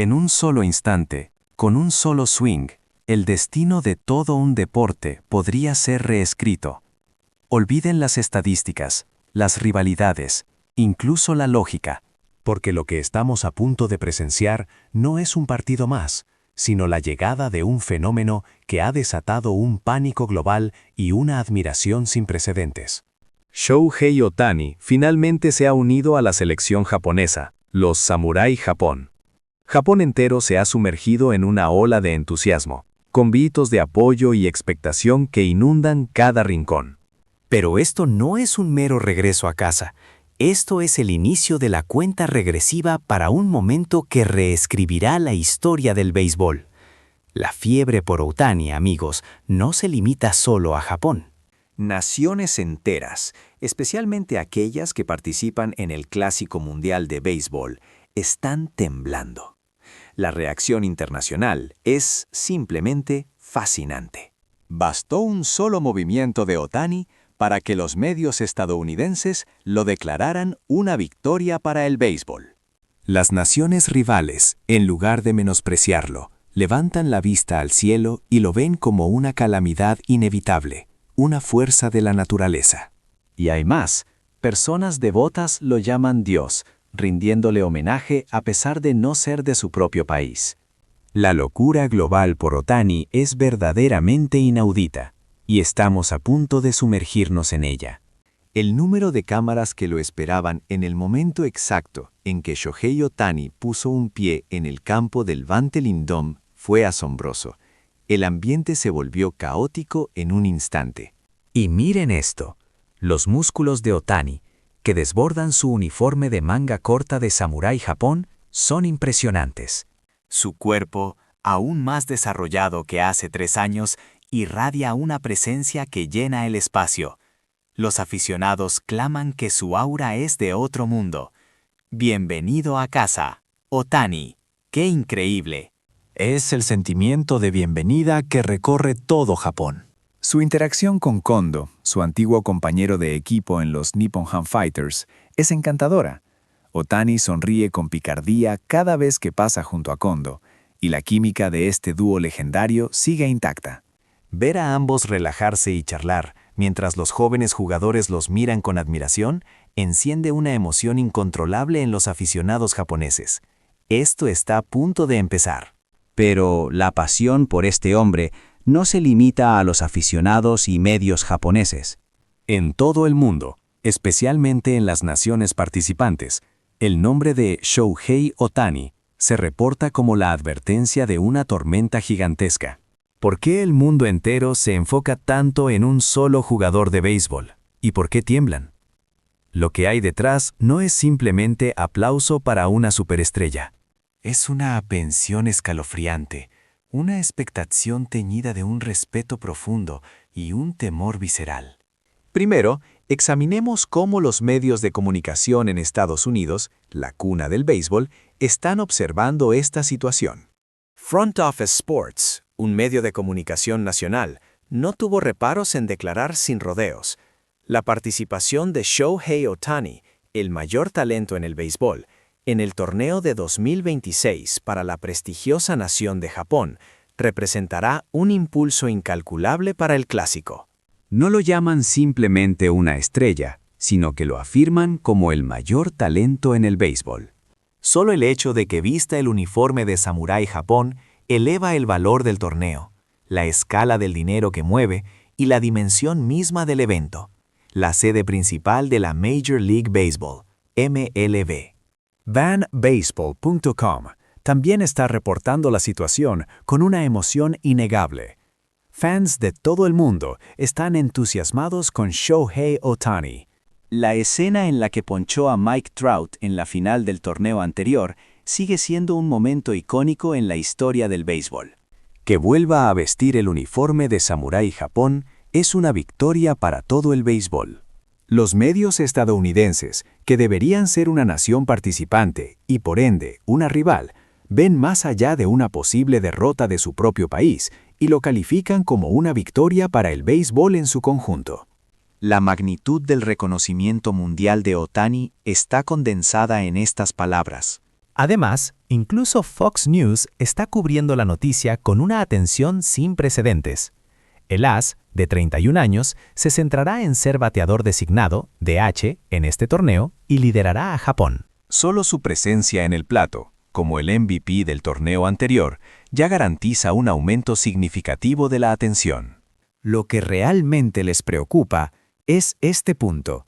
En un solo instante, con un solo swing, el destino de todo un deporte podría ser reescrito. Olviden las estadísticas, las rivalidades, incluso la lógica. Porque lo que estamos a punto de presenciar no es un partido más, sino la llegada de un fenómeno que ha desatado un pánico global y una admiración sin precedentes. Shohei Ohtani finalmente se ha unido a la selección japonesa, los Samurai Japón. Japón entero se ha sumergido en una ola de entusiasmo, con gritos de apoyo y expectación que inundan cada rincón. Pero esto no es un mero regreso a casa. Esto es el inicio de la cuenta regresiva para un momento que reescribirá la historia del béisbol. La fiebre por Ohtani, amigos, no se limita solo a Japón. Naciones enteras, especialmente aquellas que participan en el Clásico Mundial de Béisbol, están temblando. La reacción internacional es simplemente fascinante. Bastó un solo movimiento de Ohtani para que los medios estadounidenses lo declararan una victoria para el béisbol. Las naciones rivales, en lugar de menospreciarlo, levantan la vista al cielo y lo ven como una calamidad inevitable, una fuerza de la naturaleza. Y hay más, personas devotas lo llaman Dios, rindiéndole homenaje a pesar de no ser de su propio país. La locura global por Ohtani es verdaderamente inaudita, y estamos a punto de sumergirnos en ella. El número de cámaras que lo esperaban en el momento exacto en que Shohei Ohtani puso un pie en el campo del Vante Lindome fue asombroso. El ambiente se volvió caótico en un instante. Y miren esto, los músculos de Ohtani, que desbordan su uniforme de manga corta de Samurai Japón, son impresionantes. Su cuerpo, aún más desarrollado que hace 3 años, irradia una presencia que llena el espacio. Los aficionados claman que su aura es de otro mundo. Bienvenido a casa, Ohtani. ¡Qué increíble! Es el sentimiento de bienvenida que recorre todo Japón. Su interacción con Kondo, su antiguo compañero de equipo en los Nippon Han Fighters, es encantadora. Ohtani sonríe con picardía cada vez que pasa junto a Kondo, y la química de este dúo legendario sigue intacta. Ver a ambos relajarse y charlar, mientras los jóvenes jugadores los miran con admiración, enciende una emoción incontrolable en los aficionados japoneses. Esto está a punto de empezar. Pero la pasión por este hombre no se limita a los aficionados y medios japoneses. En todo el mundo, especialmente en las naciones participantes, el nombre de Shohei Ohtani se reporta como la advertencia de una tormenta gigantesca. ¿Por qué el mundo entero se enfoca tanto en un solo jugador de béisbol? ¿Y por qué tiemblan? Lo que hay detrás no es simplemente aplauso para una superestrella. Es una aprehensión escalofriante, una expectación teñida de un respeto profundo y un temor visceral. Primero, examinemos cómo los medios de comunicación en Estados Unidos, la cuna del béisbol, están observando esta situación. Front Office Sports, un medio de comunicación nacional, no tuvo reparos en declarar sin rodeos. La participación de Shohei Ohtani, el mayor talento en el béisbol, en el torneo de 2026 para la prestigiosa nación de Japón, representará un impulso incalculable para el clásico. No lo llaman simplemente una estrella, sino que lo afirman como el mayor talento en el béisbol. Solo el hecho de que vista el uniforme de Samurai Japón eleva el valor del torneo, la escala del dinero que mueve y la dimensión misma del evento, la sede principal de la Major League Baseball, MLB. VanBaseball.com también está reportando la situación con una emoción innegable. Fans de todo el mundo están entusiasmados con Shohei Ohtani. La escena en la que ponchó a Mike Trout en la final del torneo anterior sigue siendo un momento icónico en la historia del béisbol. Que vuelva a vestir el uniforme de Samurai Japón es una victoria para todo el béisbol. Los medios estadounidenses, que deberían ser una nación participante y por ende una rival, ven más allá de una posible derrota de su propio país y lo califican como una victoria para el béisbol en su conjunto. La magnitud del reconocimiento mundial de Ohtani está condensada en estas palabras. Además, incluso Fox News está cubriendo la noticia con una atención sin precedentes. El as, de 31 años, se centrará en ser bateador designado, DH, en este torneo y liderará a Japón. Solo su presencia en el plato, como el MVP del torneo anterior, ya garantiza un aumento significativo de la atención. Lo que realmente les preocupa es este punto.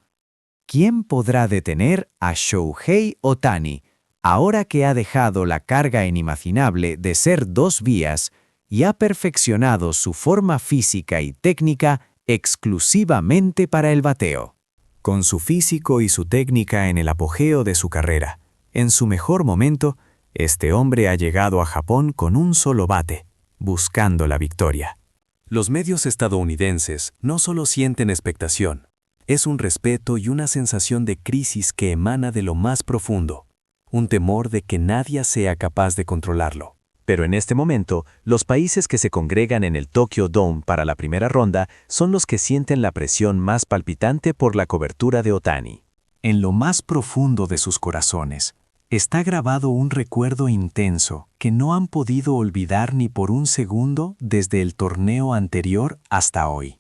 ¿Quién podrá detener a Shohei Ohtani, ahora que ha dejado la carga inimaginable de ser 2 vías y ha perfeccionado su forma física y técnica exclusivamente para el bateo? Con su físico y su técnica en el apogeo de su carrera, en su mejor momento, este hombre ha llegado a Japón con un solo bate, buscando la victoria. Los medios estadounidenses no solo sienten expectación, es un respeto y una sensación de crisis que emana de lo más profundo, un temor de que nadie sea capaz de controlarlo. Pero en este momento, los países que se congregan en el Tokyo Dome para la primera ronda son los que sienten la presión más palpitante por la cobertura de Ohtani. En lo más profundo de sus corazones, está grabado un recuerdo intenso que no han podido olvidar ni por un segundo desde el torneo anterior hasta hoy.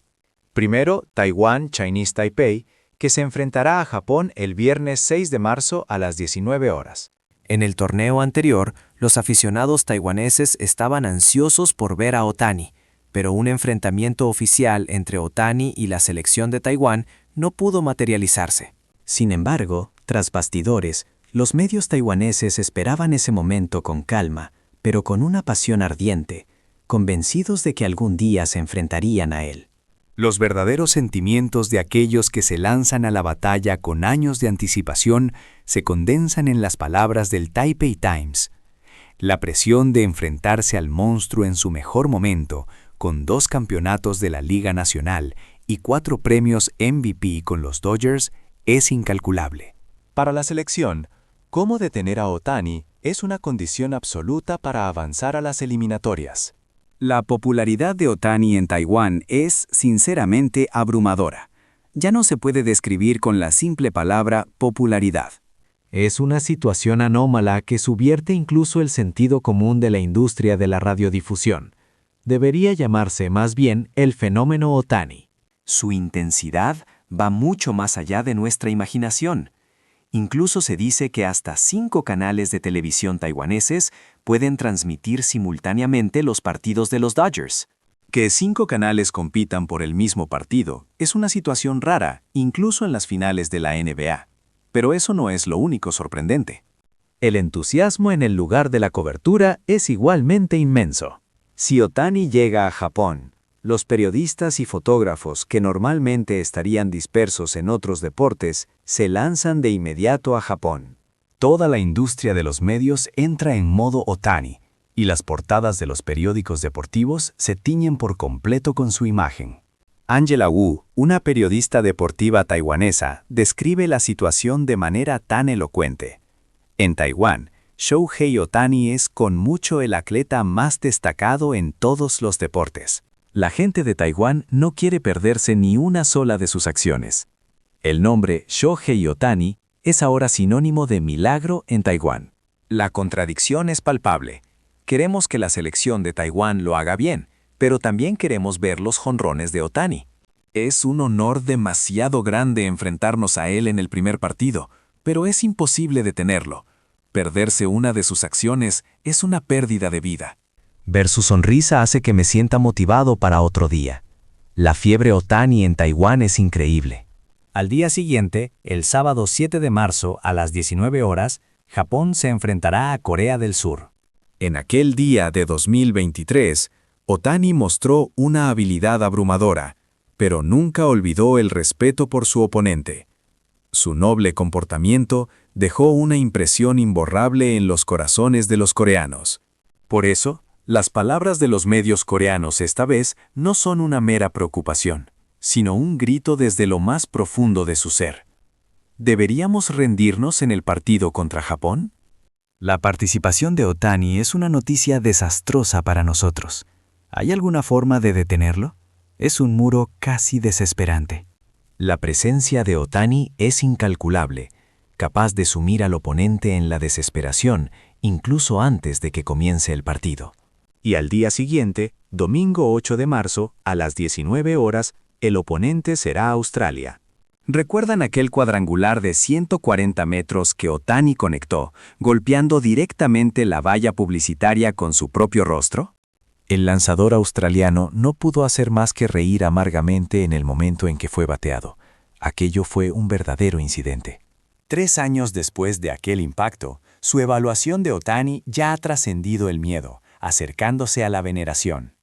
Primero, Taiwán Chinese Taipei, que se enfrentará a Japón el viernes 6 de marzo a las 19 horas. En el torneo anterior, los aficionados taiwaneses estaban ansiosos por ver a Ohtani, pero un enfrentamiento oficial entre Ohtani y la selección de Taiwán no pudo materializarse. Sin embargo, tras bastidores, los medios taiwaneses esperaban ese momento con calma, pero con una pasión ardiente, convencidos de que algún día se enfrentarían a él. Los verdaderos sentimientos de aquellos que se lanzan a la batalla con años de anticipación se condensan en las palabras del Taipei Times. La presión de enfrentarse al monstruo en su mejor momento, con 2 campeonatos de la Liga Nacional y 4 premios MVP con los Dodgers, es incalculable. Para la selección, cómo detener a Ohtani es una condición absoluta para avanzar a las eliminatorias. La popularidad de Ohtani en Taiwán es, sinceramente, abrumadora. Ya no se puede describir con la simple palabra popularidad. Es una situación anómala que subvierte incluso el sentido común de la industria de la radiodifusión. Debería llamarse más bien el fenómeno Ohtani. Su intensidad va mucho más allá de nuestra imaginación. Incluso se dice que hasta 5 canales de televisión taiwaneses pueden transmitir simultáneamente los partidos de los Dodgers. Que 5 canales compitan por el mismo partido es una situación rara, incluso en las finales de la NBA. Pero eso no es lo único sorprendente. El entusiasmo en el lugar de la cobertura es igualmente inmenso. Si Ohtani llega a Japón, los periodistas y fotógrafos que normalmente estarían dispersos en otros deportes se lanzan de inmediato a Japón. Toda la industria de los medios entra en modo Ohtani, y las portadas de los periódicos deportivos se tiñen por completo con su imagen. Angela Wu, una periodista deportiva taiwanesa, describe la situación de manera tan elocuente. En Taiwán, Shohei Ohtani es con mucho el atleta más destacado en todos los deportes. La gente de Taiwán no quiere perderse ni una sola de sus acciones. El nombre Shohei Ohtani es ahora sinónimo de milagro en Taiwán. La contradicción es palpable. Queremos que la selección de Taiwán lo haga bien, pero también queremos ver los jonrones de Ohtani. Es un honor demasiado grande enfrentarnos a él en el primer partido, pero es imposible detenerlo. Perderse una de sus acciones es una pérdida de vida. Ver su sonrisa hace que me sienta motivado para otro día. La fiebre Ohtani en Taiwán es increíble. Al día siguiente, el sábado 7 de marzo a las 19 horas, Japón se enfrentará a Corea del Sur. En aquel día de 2023, Ohtani mostró una habilidad abrumadora, pero nunca olvidó el respeto por su oponente. Su noble comportamiento dejó una impresión imborrable en los corazones de los coreanos. Por eso, las palabras de los medios coreanos esta vez no son una mera preocupación, sino un grito desde lo más profundo de su ser. ¿Deberíamos rendirnos en el partido contra Japón? La participación de Ohtani es una noticia desastrosa para nosotros. ¿Hay alguna forma de detenerlo? Es un muro casi desesperante. La presencia de Ohtani es incalculable. capaz de sumir al oponente en la desesperación, incluso antes de que comience el partido. Y al día siguiente, domingo 8 de marzo, a las 19 horas, el oponente será Australia. ¿Recuerdan aquel cuadrangular de 140 metros que Ohtani conectó, golpeando directamente la valla publicitaria con su propio rostro? El lanzador australiano no pudo hacer más que reír amargamente en el momento en que fue bateado. Aquello fue un verdadero incidente. 3 años después de aquel impacto, su evaluación de Ohtani ya ha trascendido el miedo, acercándose a la veneración.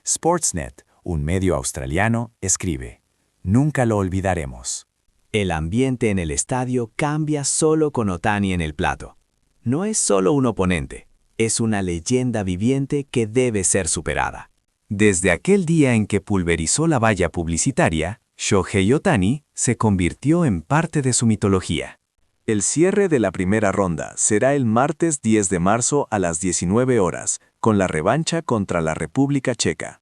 Sportsnet, un medio australiano, escribe: «Nunca lo olvidaremos». El ambiente en el estadio cambia solo con Ohtani en el plato. No es solo un oponente, es una leyenda viviente que debe ser superada. Desde aquel día en que pulverizó la valla publicitaria, Shohei Ohtani se convirtió en parte de su mitología. El cierre de la primera ronda será el martes 10 de marzo a las 19 horas, con la revancha contra la República Checa.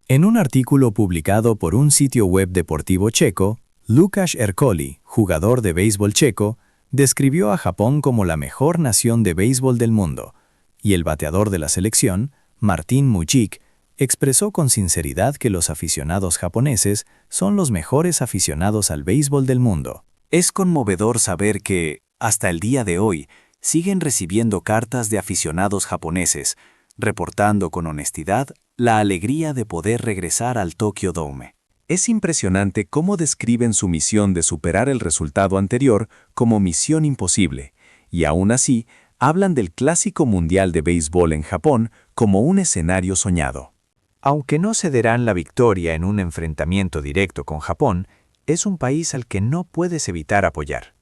En un artículo publicado por un sitio web deportivo checo, Lukáš Ercoli, jugador de béisbol checo, describió a Japón como la mejor nación de béisbol del mundo, y el bateador de la selección, Martin Mujik, expresó con sinceridad que los aficionados japoneses son los mejores aficionados al béisbol del mundo. Es conmovedor saber que, hasta el día de hoy, siguen recibiendo cartas de aficionados japoneses, reportando con honestidad la alegría de poder regresar al Tokyo Dome. Es impresionante cómo describen su misión de superar el resultado anterior como misión imposible, y aún así hablan del Clásico Mundial de Béisbol en Japón como un escenario soñado. Aunque no cederán la victoria en un enfrentamiento directo con Japón, es un país al que no puedes evitar apoyar.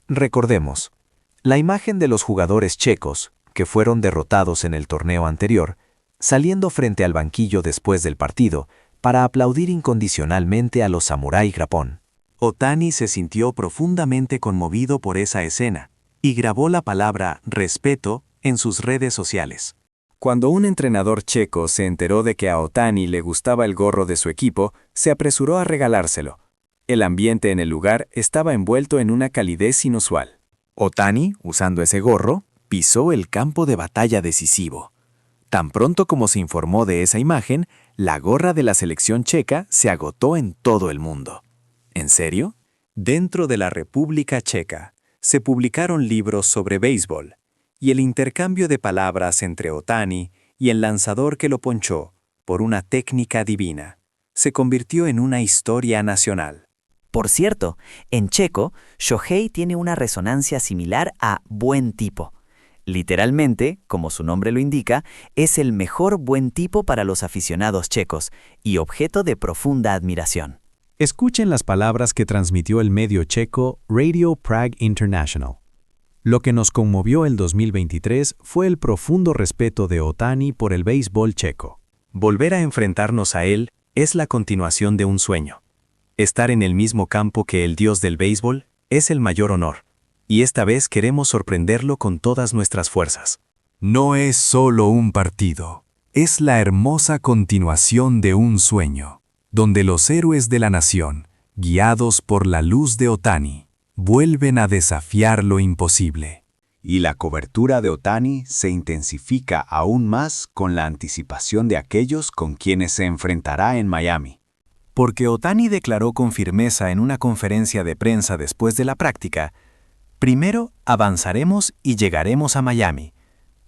Recordemos, la imagen de los jugadores checos, que fueron derrotados en el torneo anterior, saliendo frente al banquillo después del partido para aplaudir incondicionalmente a los Samurai Japón. Ohtani se sintió profundamente conmovido por esa escena y grabó la palabra respeto en sus redes sociales. Cuando un entrenador checo se enteró de que a Ohtani le gustaba el gorro de su equipo, se apresuró a regalárselo. El ambiente en el lugar estaba envuelto en una calidez inusual. Ohtani, usando ese gorro, pisó el campo de batalla decisivo. Tan pronto como se informó de esa imagen, la gorra de la selección checa se agotó en todo el mundo. ¿En serio? Dentro de la República Checa, se publicaron libros sobre béisbol, y el intercambio de palabras entre Ohtani y el lanzador que lo ponchó, por una técnica divina, se convirtió en una historia nacional. Por cierto, en checo, Shohei tiene una resonancia similar a buen tipo. Literalmente, como su nombre lo indica, es el mejor buen tipo para los aficionados checos y objeto de profunda admiración. Escuchen las palabras que transmitió el medio checo Radio Prague International. Lo que nos conmovió el 2023 fue el profundo respeto de Ohtani por el béisbol checo. Volver a enfrentarnos a él es la continuación de un sueño. Estar en el mismo campo que el dios del béisbol es el mayor honor, y esta vez queremos sorprenderlo con todas nuestras fuerzas. No es solo un partido, es la hermosa continuación de un sueño, donde los héroes de la nación, guiados por la luz de Ohtani, vuelven a desafiar lo imposible. Y la cobertura de Ohtani se intensifica aún más con la anticipación de aquellos con quienes se enfrentará en Miami. Porque Ohtani declaró con firmeza en una conferencia de prensa después de la práctica: primero avanzaremos y llegaremos a Miami,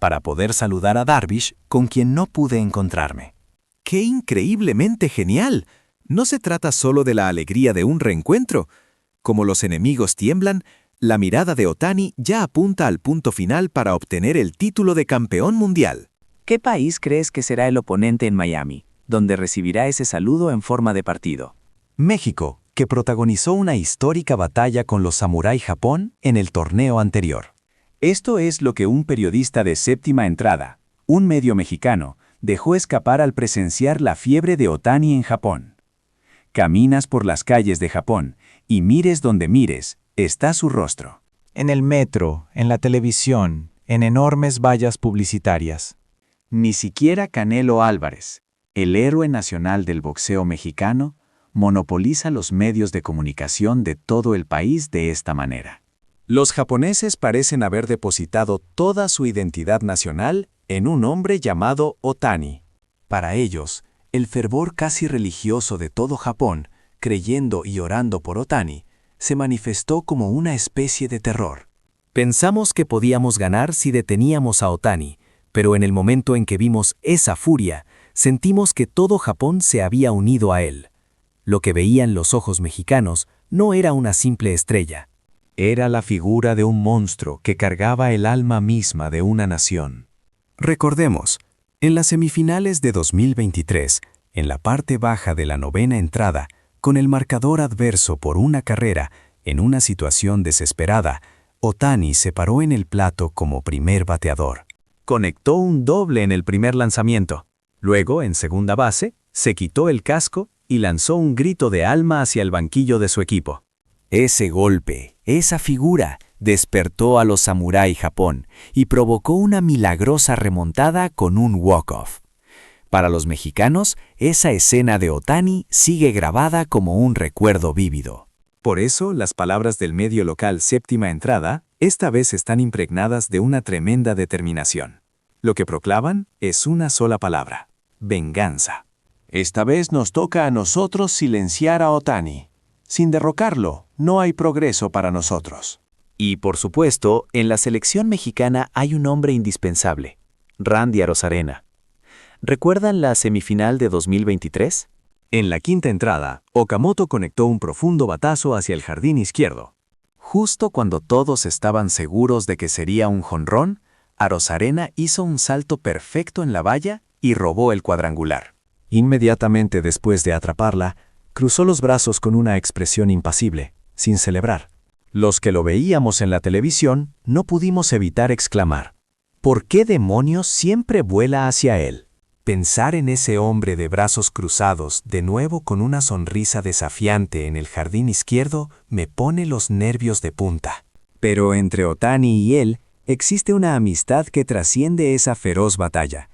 para poder saludar a Darvish, con quien no pude encontrarme. ¡Qué increíblemente genial! No se trata solo de la alegría de un reencuentro. Como los enemigos tiemblan, la mirada de Ohtani ya apunta al punto final para obtener el título de campeón mundial. ¿Qué país crees que será el oponente en Miami, donde recibirá ese saludo en forma de partido? México, que protagonizó una histórica batalla con los Samurai Japón en el torneo anterior. Esto es lo que un periodista de Séptima Entrada, un medio mexicano, dejó escapar al presenciar la fiebre de Ohtani en Japón. Caminas por las calles de Japón y mires donde mires, está su rostro. En el metro, en la televisión, en enormes vallas publicitarias. Ni siquiera Canelo Álvarez, el héroe nacional del boxeo mexicano, monopoliza los medios de comunicación de todo el país de esta manera. Los japoneses parecen haber depositado toda su identidad nacional en un hombre llamado Otani. Para ellos, el fervor casi religioso de todo Japón, creyendo y orando por Otani, se manifestó como una especie de terror. Pensamos que podíamos ganar si deteníamos a Otani, pero en el momento en que vimos esa furia, sentimos que todo Japón se había unido a él. Lo que veían los ojos mexicanos no era una simple estrella. Era la figura de un monstruo que cargaba el alma misma de una nación. Recordemos, en las semifinales de 2023, en la parte baja de la novena entrada, con el marcador adverso por una carrera, en una situación desesperada, Otani se paró en el plato como primer bateador. Conectó un doble en el primer lanzamiento. Luego, en segunda base, se quitó el casco y lanzó un grito de alma hacia el banquillo de su equipo. Ese golpe, esa figura, despertó a los Samurai Japón y provocó una milagrosa remontada con un walk-off. Para los mexicanos, esa escena de Otani sigue grabada como un recuerdo vívido. Por eso, las palabras del medio local Séptima Entrada esta vez están impregnadas de una tremenda determinación. Lo que proclaman es una sola palabra: venganza. Esta vez nos toca a nosotros silenciar a Otani. Sin derrocarlo, no hay progreso para nosotros. Y por supuesto, en la selección mexicana hay un hombre indispensable: Randy Arozarena. ¿Recuerdan la semifinal de 2023? En la quinta entrada, Okamoto conectó un profundo batazo hacia el jardín izquierdo. Justo cuando todos estaban seguros de que sería un jonrón, Arozarena hizo un salto perfecto en la valla y robó el cuadrangular. Inmediatamente después de atraparla, cruzó los brazos con una expresión impasible, sin celebrar. Los que lo veíamos en la televisión no pudimos evitar exclamar: ¿por qué demonios siempre vuela hacia él? Pensar en ese hombre de brazos cruzados, de nuevo con una sonrisa desafiante en el jardín izquierdo, me pone los nervios de punta. Pero entre Otani y él existe una amistad que trasciende esa feroz batalla.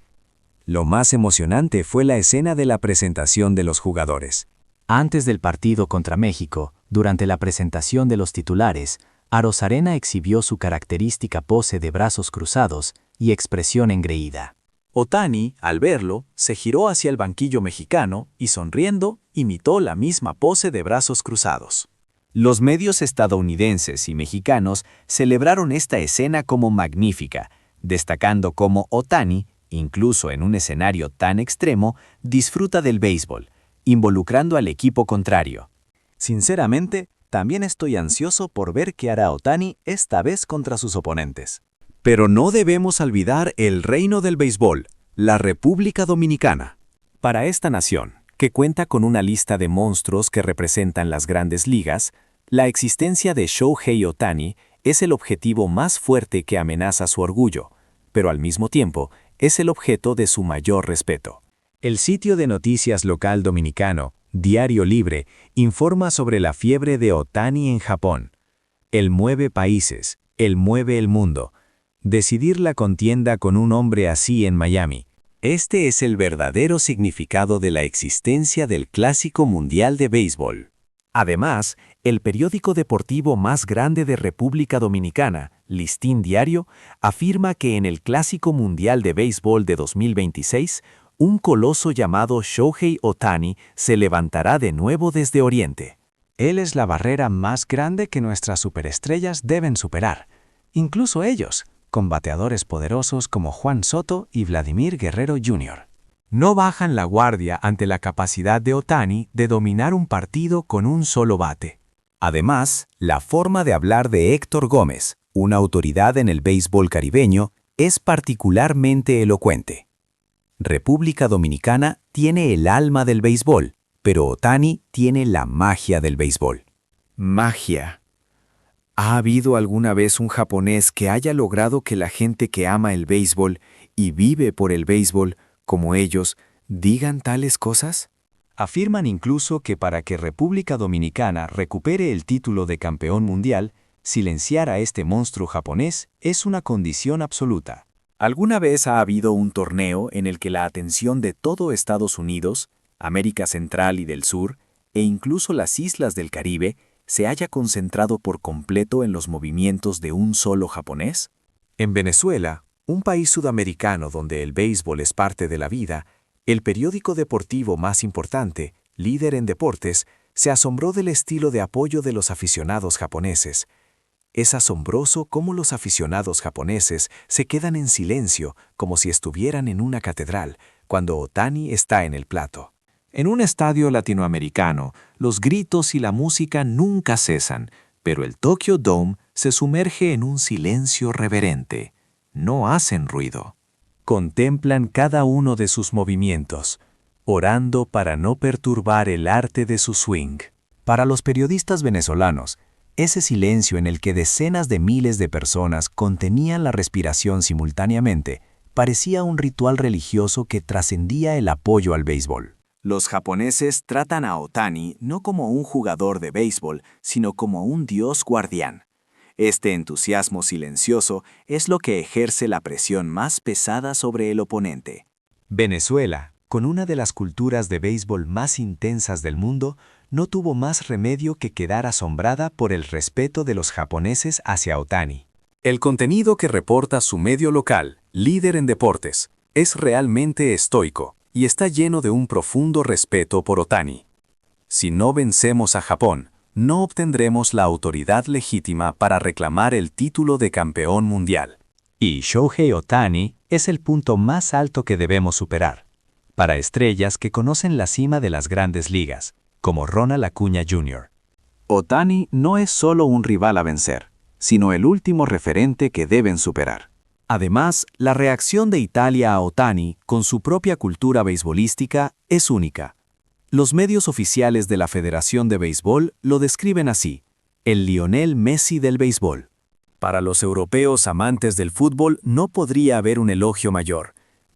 Lo más emocionante fue la escena de la presentación de los jugadores. Antes del partido contra México, durante la presentación de los titulares, Arozarena exhibió su característica pose de brazos cruzados y expresión engreída. Otani, al verlo, se giró hacia el banquillo mexicano y, sonriendo, imitó la misma pose de brazos cruzados. Los medios estadounidenses y mexicanos celebraron esta escena como magnífica, destacando cómo Otani, incluso en un escenario tan extremo, disfruta del béisbol, involucrando al equipo contrario. Sinceramente, también estoy ansioso por ver qué hará Otani esta vez contra sus oponentes. Pero no debemos olvidar el reino del béisbol, la República Dominicana. Para esta nación, que cuenta con una lista de monstruos que representan las grandes ligas, la existencia de Shohei Otani es el objetivo más fuerte que amenaza su orgullo, pero al mismo tiempo es el objeto de su mayor respeto. El sitio de noticias local dominicano, Diario Libre, informa sobre la fiebre de Otani en Japón. Él mueve países, él mueve el mundo. Decidir la contienda con un hombre así en Miami. Este es el verdadero significado de la existencia del Clásico Mundial de Béisbol. Además, el periódico deportivo más grande de República Dominicana, Listín Diario, afirma que en el Clásico Mundial de Béisbol de 2026, un coloso llamado Shohei Otani se levantará de nuevo desde Oriente. Él es la barrera más grande que nuestras superestrellas deben superar, incluso ellos, con bateadores poderosos como Juan Soto y Vladimir Guerrero Jr. No bajan la guardia ante la capacidad de Otani de dominar un partido con un solo bate. Además, la forma de hablar de Héctor Gómez, una autoridad en el béisbol caribeño, es particularmente elocuente. República Dominicana tiene el alma del béisbol, pero Otani tiene la magia del béisbol. Magia. ¿Ha habido alguna vez un japonés que haya logrado que la gente que ama el béisbol y vive por el béisbol, como ellos, digan tales cosas? Afirman incluso que para que República Dominicana recupere el título de campeón mundial, silenciar a este monstruo japonés es una condición absoluta. ¿Alguna vez ha habido un torneo en el que la atención de todo Estados Unidos, América Central y del Sur, e incluso las islas del Caribe, se haya concentrado por completo en los movimientos de un solo japonés? En Venezuela, un país sudamericano donde el béisbol es parte de la vida, el periódico deportivo más importante, Líder en Deportes, se asombró del estilo de apoyo de los aficionados japoneses. Es asombroso cómo los aficionados japoneses se quedan en silencio como si estuvieran en una catedral cuando Ohtani está en el plato. En un estadio latinoamericano, los gritos y la música nunca cesan, pero el Tokyo Dome se sumerge en un silencio reverente. No hacen ruido. Contemplan cada uno de sus movimientos, orando para no perturbar el arte de su swing. Para los periodistas venezolanos, ese silencio en el que decenas de miles de personas contenían la respiración simultáneamente parecía un ritual religioso que trascendía el apoyo al béisbol. Los japoneses tratan a Ohtani no como un jugador de béisbol, sino como un dios guardián. Este entusiasmo silencioso es lo que ejerce la presión más pesada sobre el oponente. Venezuela, con una de las culturas de béisbol más intensas del mundo, no tuvo más remedio que quedar asombrada por el respeto de los japoneses hacia Ohtani. El contenido que reporta su medio local, Líder en Deportes, es realmente estoico y está lleno de un profundo respeto por Ohtani. Si no vencemos a Japón, no obtendremos la autoridad legítima para reclamar el título de campeón mundial. Y Shohei Ohtani es el punto más alto que debemos superar, para estrellas que conocen la cima de las grandes ligas, como Ronald Acuña Jr. Ohtani no es solo un rival a vencer, sino el último referente que deben superar. Además, la reacción de Italia a Ohtani, con su propia cultura beisbolística, es única. Los medios oficiales de la Federación de Béisbol lo describen así: el Lionel Messi del béisbol. Para los europeos amantes del fútbol no podría haber un elogio mayor.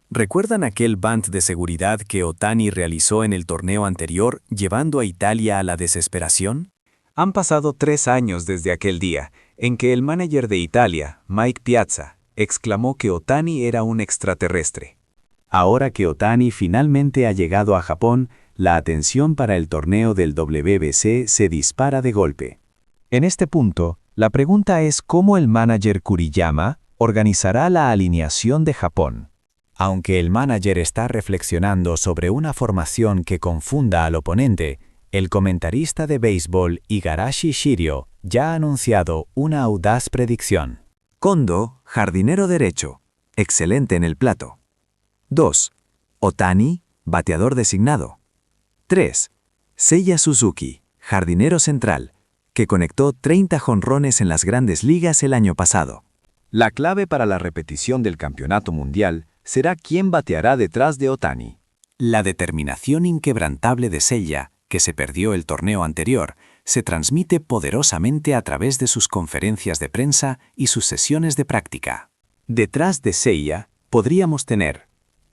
¿Recuerdan aquel bunt de seguridad que Ohtani realizó en el torneo anterior, llevando a Italia a la desesperación? Han pasado 3 años desde aquel día, en que el manager de Italia, Mike Piazza, exclamó que Ohtani era un extraterrestre. Ahora que Ohtani finalmente ha llegado a Japón, la atención para el torneo del WBC se dispara de golpe. En este punto, la pregunta es cómo el manager Kuriyama organizará la alineación de Japón. Aunque el manager está reflexionando sobre una formación que confunda al oponente, el comentarista de béisbol Igarashi Shirio ya ha anunciado una audaz predicción. Kondo, jardinero derecho, excelente en el plato. 2. Ohtani, bateador designado. 3. Seiya Suzuki, jardinero central, que conectó 30 jonrones en las grandes ligas el año pasado. La clave para la repetición del campeonato mundial será quién bateará detrás de Ohtani. La determinación inquebrantable de Seiya, que se perdió el torneo anterior, se transmite poderosamente a través de sus conferencias de prensa y sus sesiones de práctica. Detrás de Seiya podríamos tener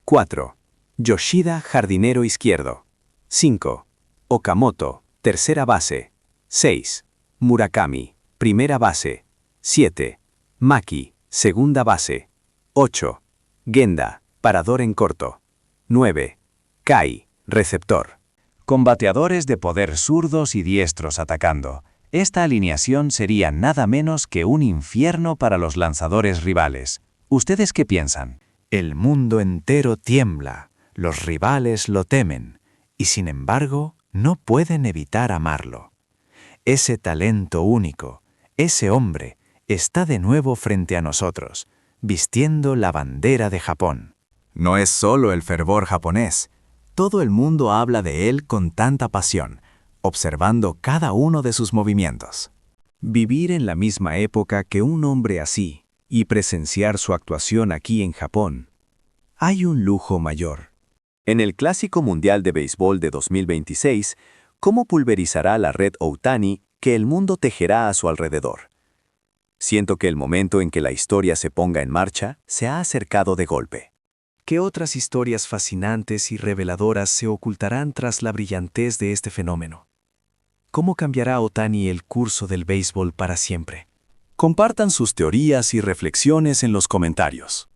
4. Yoshida, jardinero izquierdo. 5. Okamoto, tercera base. 6. Murakami, primera base. 7. Maki, segunda base. 8. Genda, parador en corto. 9. Kai, receptor. Con bateadores de poder zurdos y diestros atacando, esta alineación sería nada menos que un infierno para los lanzadores rivales. ¿Ustedes qué piensan? El mundo entero tiembla, los rivales lo temen, y sin embargo no pueden evitar amarlo. Ese talento único, ese hombre, está de nuevo frente a nosotros, vistiendo la bandera de Japón. No es solo el fervor japonés. Todo el mundo habla de él con tanta pasión, observando cada uno de sus movimientos. Vivir en la misma época que un hombre así y presenciar su actuación aquí en Japón, hay un lujo mayor. En el Clásico Mundial de Béisbol de 2026, ¿cómo pulverizará la red Ohtani que el mundo tejerá a su alrededor? Siento que el momento en que la historia se ponga en marcha se ha acercado de golpe. ¿Qué otras historias fascinantes y reveladoras se ocultarán tras la brillantez de este fenómeno? ¿Cómo cambiará Ohtani el curso del béisbol para siempre? Compartan sus teorías y reflexiones en los comentarios.